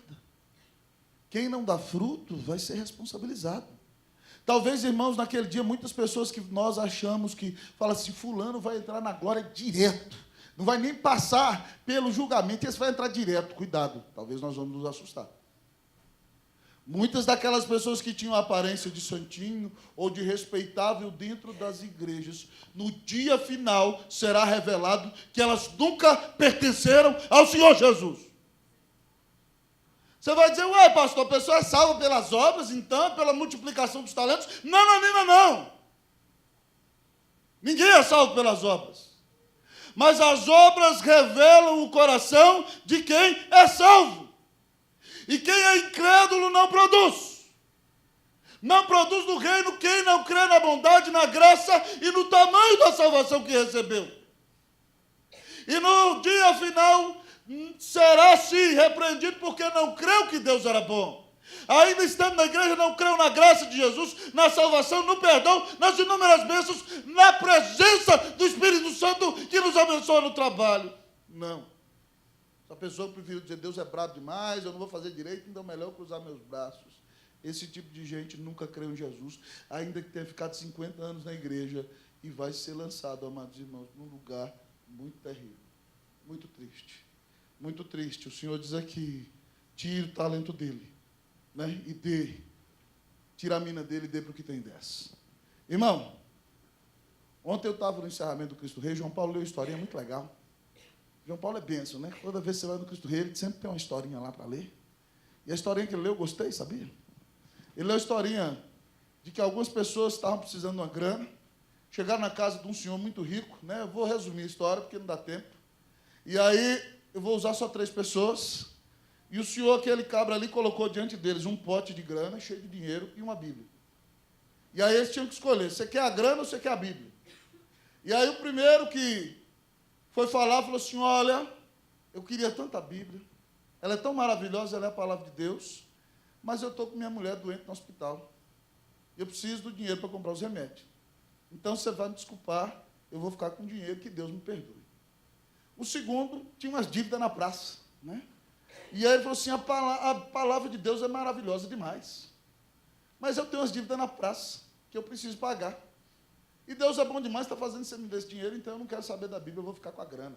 Quem não dá fruto vai ser responsabilizado. Talvez, irmãos, naquele dia, muitas pessoas que nós achamos que falam assim: fulano vai entrar na glória direto, não vai nem passar pelo julgamento, esse vai entrar direto. Cuidado, talvez nós vamos nos assustar. Muitas daquelas pessoas que tinham a aparência de santinho ou de respeitável dentro das igrejas, no dia final será revelado que elas nunca pertenceram ao Senhor Jesus. Você vai dizer: ué, pastor, a pessoa é salva pelas obras, então, pela multiplicação dos talentos? Não, menina, não. Ninguém é salvo pelas obras. Mas as obras revelam o coração de quem é salvo. E quem é incrédulo não produz. Não produz no reino quem não crê na bondade, na graça e no tamanho da salvação que recebeu. E no dia final será sim repreendido porque não creu que Deus era bom. Ainda estando na igreja, não creio na graça de Jesus, na salvação, no perdão, nas inúmeras bênçãos, na presença do Espírito Santo que nos abençoa no trabalho. Não. A pessoa prefere dizer, Deus é brabo demais, eu não vou fazer direito, então é melhor eu cruzar meus braços. Esse tipo de gente nunca creu em Jesus, ainda que tenha ficado 50 anos na igreja, e vai ser lançado, amados irmãos, num lugar muito terrível, muito triste. Muito triste. O Senhor diz aqui, tire o talento dele, né? E tira a mina dele e dê para o que tem 10. Irmão, ontem eu estava no encerramento do Cristo Rei, João Paulo leu uma historinha muito legal. João Paulo é bênção, né? Toda vez que você vai no Cristo Rei, ele sempre tem uma historinha lá para ler. E a historinha que ele leu, eu gostei, sabia? Ele leu a historinha de que algumas pessoas estavam precisando de uma grana, chegaram na casa de um senhor muito rico, né? Eu vou resumir a história, porque não dá tempo. E aí, eu vou usar só 3 pessoas, e o senhor, aquele cabra ali, colocou diante deles um pote de grana, cheio de dinheiro, e uma Bíblia. E aí eles tinham que escolher, você quer a grana ou você quer a Bíblia? E aí o primeiro que foi falar, falou assim, olha, eu queria tanta Bíblia, ela é tão maravilhosa, ela é a palavra de Deus, mas eu estou com minha mulher doente no hospital, eu preciso do dinheiro para comprar os remédios. Então você vai me desculpar, eu vou ficar com o dinheiro, que Deus me perdoe. O segundo tinha umas dívidas na praça, né? E aí ele falou assim, a palavra de Deus é maravilhosa demais, mas eu tenho umas dívidas na praça, que eu preciso pagar. E Deus é bom demais, está fazendo você me dar esse dinheiro, então eu não quero saber da Bíblia, eu vou ficar com a grana.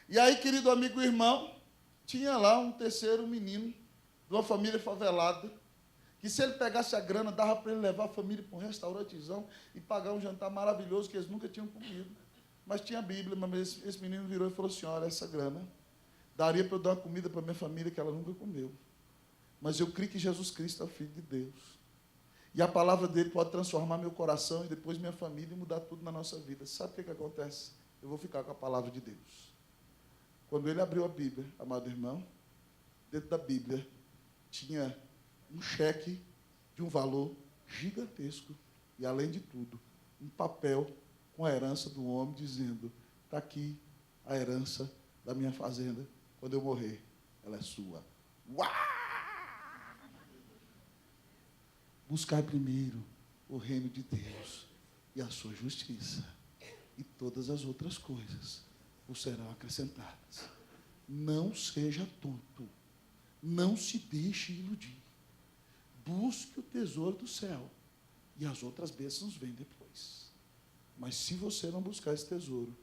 E aí, querido amigo e irmão, tinha lá um terceiro menino, de uma família favelada, que se ele pegasse a grana, dava para ele levar a família para um restaurantezão e pagar um jantar maravilhoso que eles nunca tinham comido. Mas tinha a Bíblia, mas esse menino virou e falou assim, olha, essa grana daria para eu dar uma comida para minha família que ela nunca comeu. Mas eu creio que Jesus Cristo é o Filho de Deus. E a palavra dele pode transformar meu coração e depois minha família e mudar tudo na nossa vida. Sabe o que acontece? Eu vou ficar com a palavra de Deus. Quando ele abriu a Bíblia, amado irmão, dentro da Bíblia tinha um cheque de um valor gigantesco e, além de tudo, um papel com a herança do homem dizendo, está aqui a herança da minha fazenda, quando eu morrer, ela é sua. Uau! Buscar primeiro o reino de Deus e a sua justiça, e todas as outras coisas vos serão acrescentadas. Não seja tonto, não se deixe iludir. Busque o tesouro do céu, e as outras bênçãos vêm depois. Mas se você não buscar esse tesouro,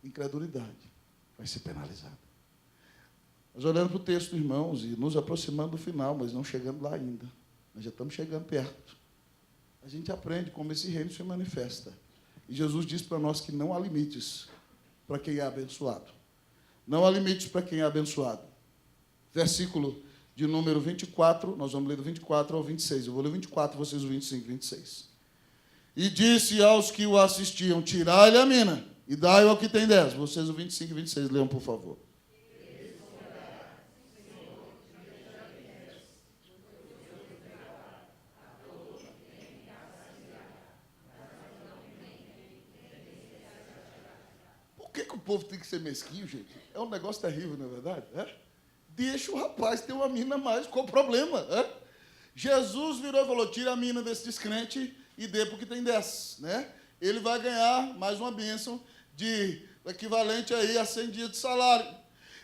incredulidade vai ser penalizada. Nós olhando para o texto, irmãos, e nos aproximando do final, mas não chegando lá ainda. Nós já estamos chegando perto. A gente aprende como esse reino se manifesta. E Jesus diz para nós que não há limites para quem é abençoado. Não há limites para quem é abençoado. Versículo de número 24, nós vamos ler do 24 ao 26. Eu vou ler o 24, vocês o 25 e 26. E disse aos que o assistiam, tirai-lhe a mina e dai-o ao que tem 10. Vocês o 25 e 26, leiam, por favor. Por que o povo tem que ser mesquinho, gente? É um negócio terrível, não é verdade? Deixa o rapaz ter uma mina a mais, qual o problema? Jesus virou e falou, tira a mina desse descrente e dê porque tem 10, né? Ele vai ganhar mais uma bênção de equivalente aí a 100 dias de salário.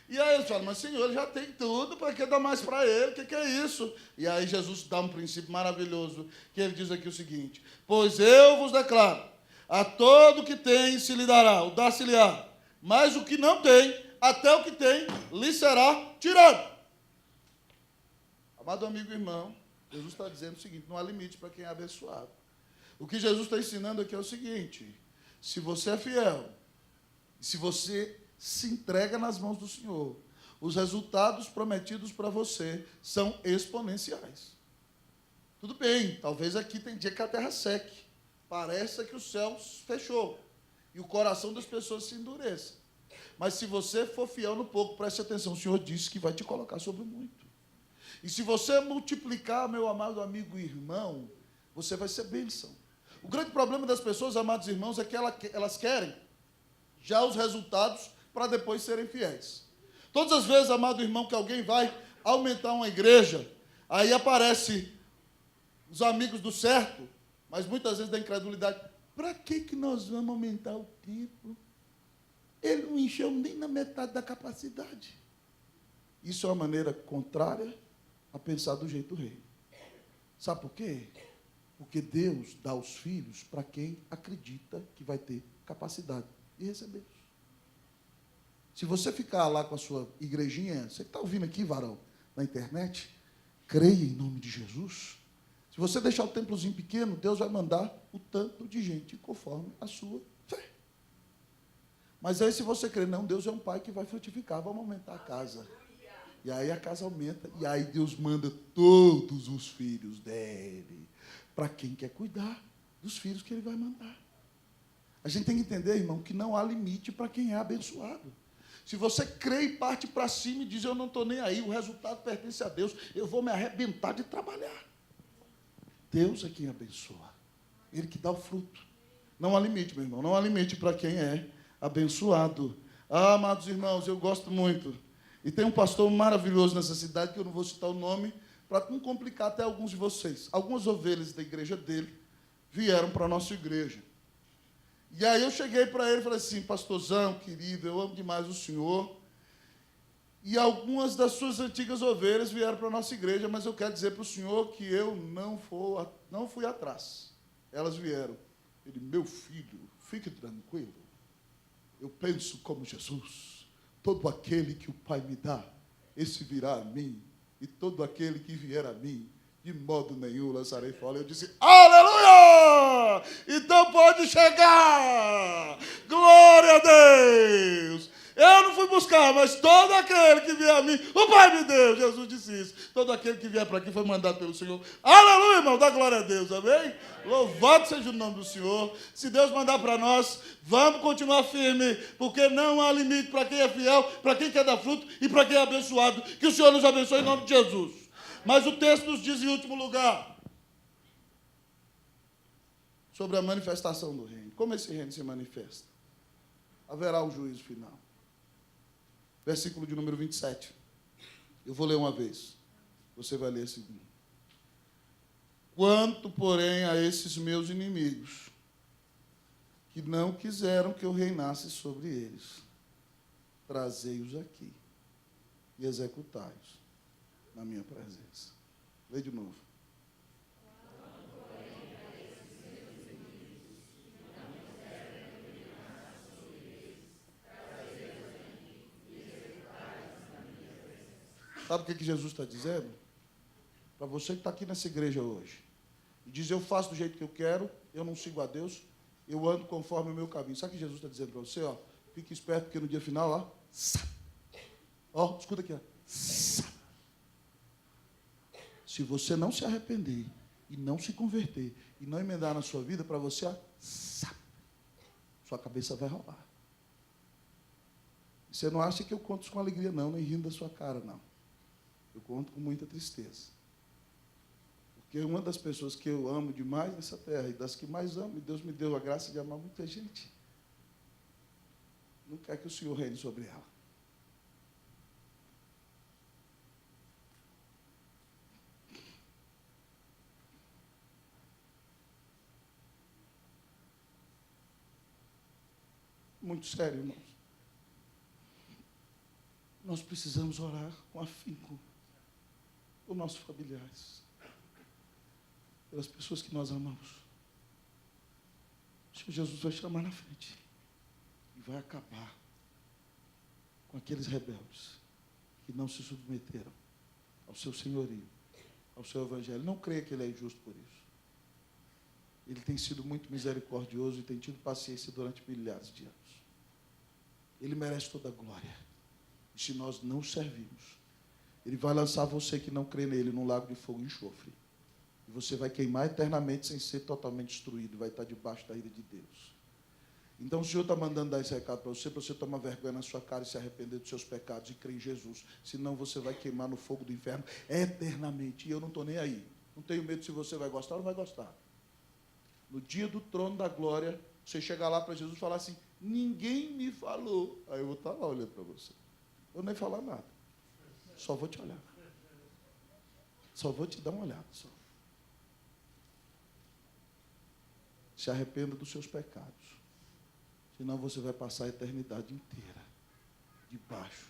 E aí eles falam, mas Senhor, ele já tem tudo, para que dar mais para ele? O que é isso? E aí Jesus dá um princípio maravilhoso, que ele diz aqui o seguinte, pois eu vos declaro, a todo que tem se lhe dará, o dar-se-lhe-á, mas o que não tem, até o que tem, lhe será tirado. Amado amigo e irmão, Jesus está dizendo o seguinte, não há limite para quem é abençoado. O que Jesus está ensinando aqui é o seguinte, se você é fiel, se você se entrega nas mãos do Senhor, os resultados prometidos para você são exponenciais. Tudo bem, talvez aqui tem dia que a terra seque, parece que o céu fechou, e o coração das pessoas se endureça. Mas se você for fiel no pouco, preste atenção, o Senhor disse que vai te colocar sobre muito. E se você multiplicar, meu amado amigo e irmão, você vai ser bênção. O grande problema das pessoas, amados irmãos, é que elas querem já os resultados para depois serem fiéis. Todas as vezes, amado irmão, que alguém vai aumentar uma igreja, Aí aparece os amigos do certo, mas muitas vezes da incredulidade. Para que nós vamos aumentar o templo? Ele não encheu nem na metade da capacidade. Isso é uma maneira contrária a pensar do jeito do reino. Sabe por quê? Porque Deus dá os filhos para quem acredita que vai ter capacidade de recebê-los. Se você ficar lá com a sua igrejinha, você que está ouvindo aqui, varão, na internet, creia em nome de Jesus. Se você deixar o templozinho pequeno, Deus vai mandar o tanto de gente conforme a sua fé. Mas aí se você crer, não, Deus é um pai que vai frutificar, vamos aumentar a casa. E aí a casa aumenta, e aí Deus manda todos os filhos dele para quem quer cuidar dos filhos que ele vai mandar. A gente tem que entender, irmão, que não há limite para quem é abençoado. Se você crê e parte para cima e diz, eu não estou nem aí, o resultado pertence a Deus, eu vou me arrebentar de trabalhar. Deus é quem abençoa. Ele que dá o fruto. Não há limite, meu irmão, não há limite para quem é abençoado. Ah, amados irmãos, eu gosto muito. E tem um pastor maravilhoso nessa cidade, que eu não vou citar o nome, para não complicar até alguns de vocês. Algumas ovelhas da igreja dele vieram para a nossa igreja. E aí eu cheguei para ele e falei assim, pastorzão, querido, eu amo demais o senhor. E algumas das suas antigas ovelhas vieram para a nossa igreja, mas eu quero dizer para o senhor que eu não fui atrás. Elas vieram. Ele, meu filho, fique tranquilo. Eu penso como Jesus. Todo aquele que o Pai me dá, esse virá a mim. E todo aquele que vier a mim, de modo nenhum lançarei fora. Eu disse, aleluia! Então pode chegar! Glória a Deus! Eu não fui buscar, mas todo aquele que vier a mim, o Pai me deu. Jesus disse isso. Todo aquele que vier para aqui foi mandado pelo Senhor. Aleluia, irmão, dá glória a Deus, amém? Louvado seja o nome do Senhor. Se Deus mandar para nós, vamos continuar firme, porque não há limite para quem é fiel, para quem quer dar fruto e para quem é abençoado. Que o Senhor nos abençoe em nome de Jesus. Mas o texto nos diz em último lugar sobre a manifestação do reino. Como esse reino se manifesta? Haverá o juízo final. Versículo de número 27. Eu vou ler uma vez. Você vai ler a segunda. Quanto, porém, a esses meus inimigos, que não quiseram que eu reinasse sobre eles, trazei-os aqui e executai-os na minha presença. Lê de novo. Sabe o que Jesus está dizendo? Para você que está aqui nessa igreja hoje, e diz, eu faço do jeito que eu quero, eu não sigo a Deus, eu ando conforme o meu caminho. Sabe o que Jesus está dizendo para você? Ó, fique esperto, porque no dia final, ó, escuta aqui, ó. Se você não se arrepender, e não se converter, e não emendar na sua vida, para você, ó, sua cabeça vai rolar. Você não acha que eu conto isso com alegria, não, nem rindo da sua cara, não. Eu conto com muita tristeza. Porque uma das pessoas que eu amo demais nessa terra, e das que mais amo, e Deus me deu a graça de amar muita gente, não quer que o Senhor reine sobre ela. Muito sério, irmãos. Nós precisamos orar com afinco por nossos familiares, pelas pessoas que nós amamos. O Senhor Jesus vai chamar na frente e vai acabar com aqueles rebeldes que não se submeteram ao seu senhorio, ao seu evangelho. Não creia que ele é injusto por isso. Ele tem sido muito misericordioso e tem tido paciência durante milhares de anos. Ele merece toda a glória. E se nós não servimos, ele vai lançar você que não crê nele num lago de fogo e enxofre. E você vai queimar eternamente sem ser totalmente destruído. Vai estar debaixo da ira de Deus. Então o Senhor está mandando dar esse recado para você tomar vergonha na sua cara e se arrepender dos seus pecados e crer em Jesus. Senão você vai queimar no fogo do inferno eternamente. E eu não estou nem aí. Não tenho medo se você vai gostar ou não vai gostar. No dia do trono da glória, você chegar lá para Jesus e falar assim, ninguém me falou. Aí eu vou estar lá olhando para você. Eu nem falar nada. Só vou te olhar. Só vou te dar uma olhada só. Se arrependa dos seus pecados. Senão você vai passar a eternidade inteira debaixo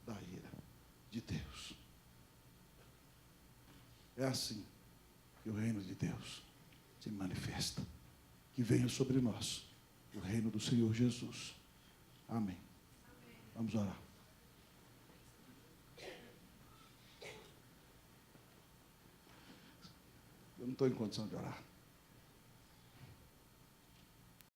da ira de Deus. É assim que o reino de Deus se manifesta. Que venha sobre nós o reino do Senhor Jesus. Amém. Vamos orar. Eu não estou em condição de orar.